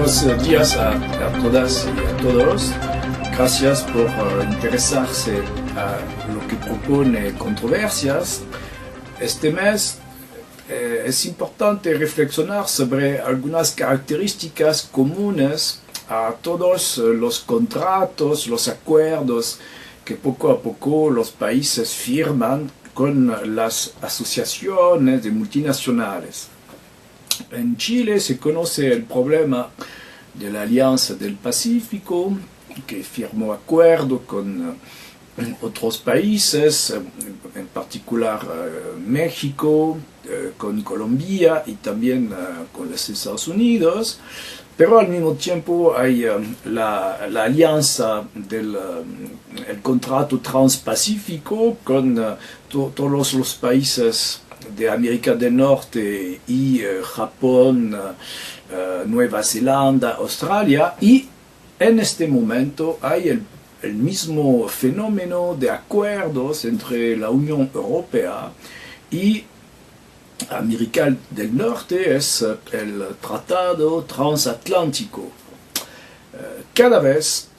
Buenos días a todas y a todos. Gracias por interesarse a lo que propone Controversias. Este mes es importante reflexionar sobre algunas características comunes a todos los contratos, los acuerdos que poco a poco los países firman con las asociaciones de multinacionales. En Chile se conoce el problema de la Alianza del Pacífico, que firmó acuerdo con otros países, en particular México, con Colombia y también con los Estados Unidos, pero al mismo tiempo hay la alianza del el contrato transpacífico con todos los países de América del Norte y Japón, Nueva Zelanda, Australia, y en este momento hay el mismo fenómeno de acuerdos entre la Unión Europea y América del Norte, es el Tratado Transatlántico. Cada vez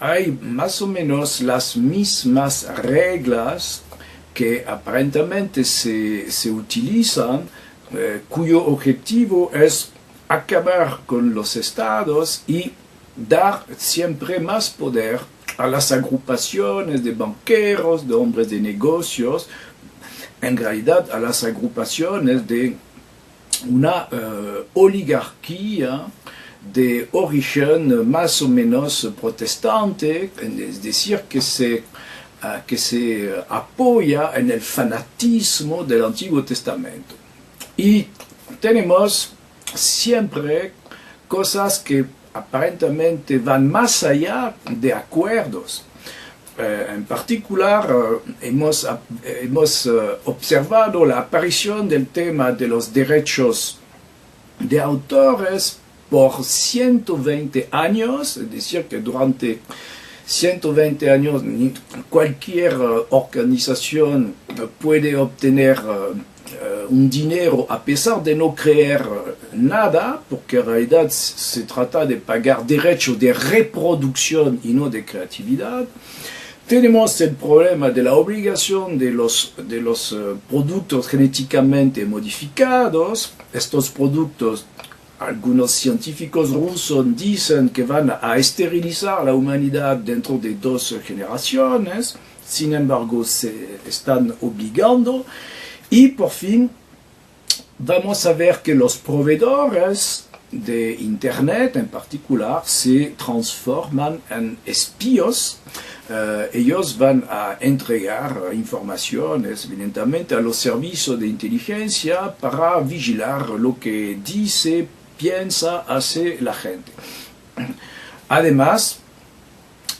hay más o menos las mismas reglas que aparentemente se utilizan, cuyo objetivo es acabar con los estados y dar siempre más poder a las agrupaciones de banqueros, de hombres de negocios, en realidad a las agrupaciones de una oligarquía de origen más o menos protestante, es decir, que se apoya en el fanatismo del Antiguo Testamento. Y tenemos siempre cosas que aparentemente van más allá de acuerdos. En particular, hemos observado la aparición del tema de los derechos de autores por 120 años, es decir, que durante 120 años cualquier organización puede obtener un dinero a pesar de no creer nada, porque en realidad se trata de pagar derechos de reproducción y no de creatividad. Tenemos el problema de la obligación de los productos genéticamente modificados. Estos productos, algunos científicos rusos dicen que van a esterilizar la humanidad dentro de 2 generaciones, sin embargo se están obligando, y por fin vamos a ver que los proveedores de Internet en particular se transforman en espías. Ellos van a entregar informaciones, evidentemente, a los servicios de inteligencia para vigilar lo que dice, piensa, hace la gente. Además,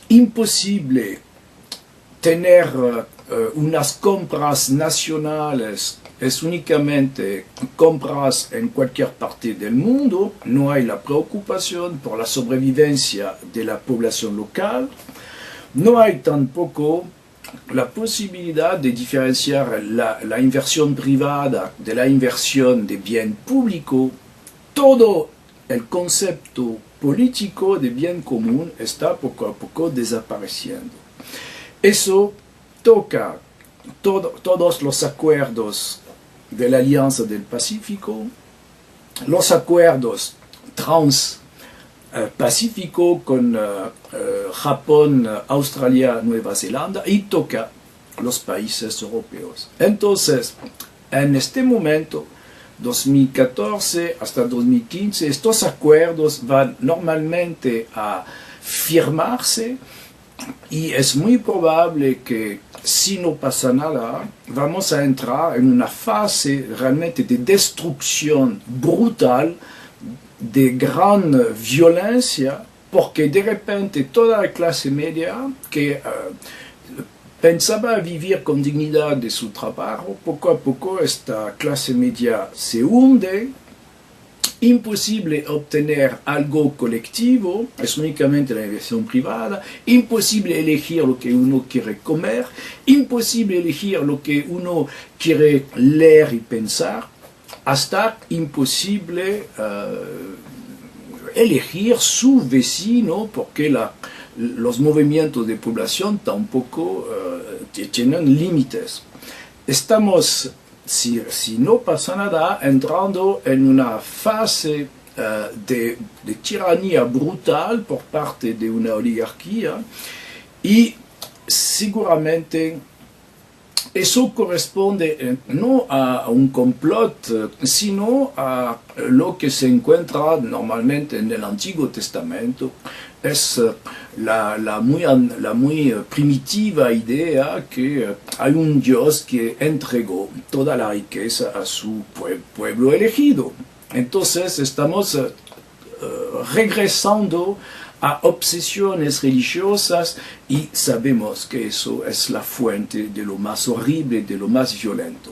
imposible tener unas compras nacionales, es únicamente compras en cualquier parte del mundo, no hay la preocupación por la sobrevivencia de la población local, no hay tampoco la posibilidad de diferenciar la inversión privada de la inversión de bien público. Todo el concepto político de bien común está poco a poco desapareciendo. Eso toca todos los acuerdos de la Alianza del Pacífico, los acuerdos transpacífico con Japón, Australia, Nueva Zelanda, y toca los países europeos. Entonces, en este momento, 2014 hasta 2015, estos acuerdos van normalmente a firmarse y es muy probable que si no pasa nada, vamos a entrar en una fase realmente de destrucción brutal, de gran violencia, porque de repente toda la clase media que pensaba vivir con dignidad de su trabajo, poco a poco esta clase media se hunde. Imposible obtener algo colectivo, es únicamente la inversión privada, imposible elegir lo que uno quiere comer, imposible elegir lo que uno quiere leer y pensar, hasta imposible elegir su vecino porque los movimientos de población tampoco tienen límites. Estamos, si no pasa nada, entrando en una fase de tiranía brutal por parte de una oligarquía y seguramente eso corresponde no a un complot, sino a lo que se encuentra normalmente en el Antiguo Testamento. Es la muy primitiva idea que hay un Dios que entregó toda la riqueza a su pueblo elegido. Entonces estamos regresando a obsesiones religiosas y sabemos que eso es la fuente de lo más horrible, de lo más violento.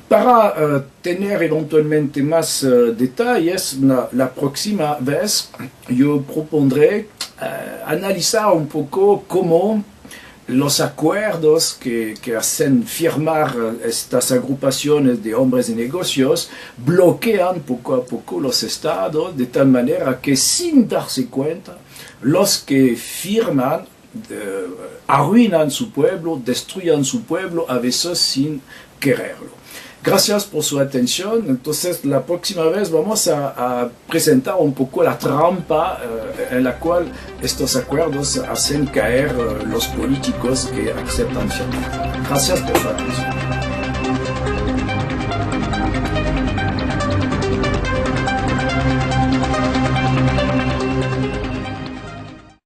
Para tener eventualmente más detalles, la próxima vez yo propondré analizar un poco cómo los acuerdos que hacen firmar estas agrupaciones de hombres de negocios bloquean poco a poco los estados de tal manera que sin darse cuenta los que firman arruinan su pueblo, destruyen su pueblo a veces sin quererlo. Gracias por su atención. Entonces la próxima vez vamos a presentar un poco la trampa en la cual estos acuerdos hacen caer los políticos que aceptan firmar. Gracias por su atención.